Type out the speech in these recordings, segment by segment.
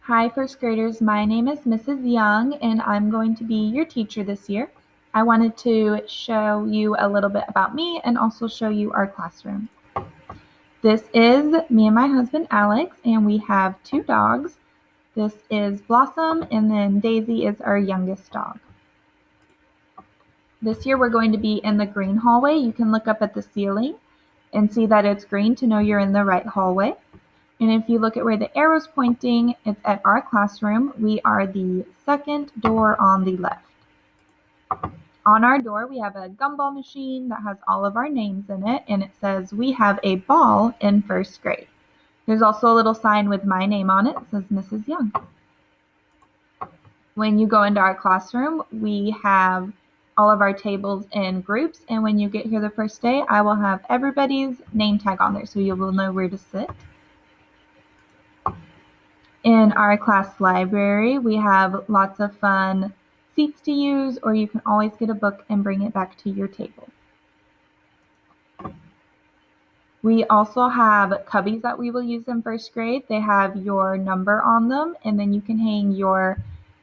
Hi, first graders. My name is Mrs. Young, and I'm going to be your teacher this year. I wanted to show you a little bit about me and also show you our classroom. This is me and my husband, Alex, and we have two dogs. This is Blossom, and then Daisy is our youngest dog. This year we're going to be in the green hallway. You can look up at the ceiling and see that it's green to know you're in the right hallway. And if you look at where the arrow's pointing, it's at our classroom. We are the second door on the left. On our door, we have a gumball machine that has all of our names in it, and it says we have a ball in first grade. There's also a little sign with my name on it. It says Mrs. Young. When you go into our classroom, we have all of our tables in groups, and when you get here the first day, I will have everybody's name tag on there so you will know where to sit. In our class library, we have lots of fun seats to use, or you can always get a book and bring it back to your table. We also have cubbies that we will use in first grade. They have your number on them, and then you can hang your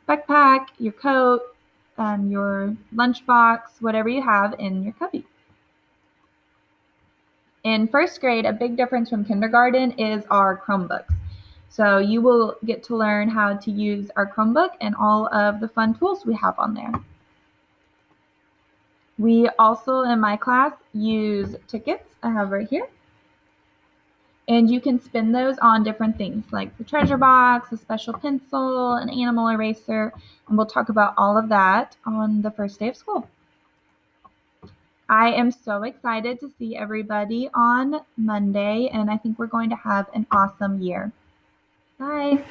backpack, your coat, your lunchbox, whatever you have in your cubby. In first grade, a big difference from kindergarten is our Chromebooks. So you will get to learn how to use our Chromebook and all of the fun tools we have on there. We also, in my class, use tickets I have right here. And you can spin those on different things like the treasure box, a special pencil, an animal eraser, and we'll talk about all of that on the first day of school. I am so excited to see everybody on Monday, and I think we're going to have an awesome year. Bye.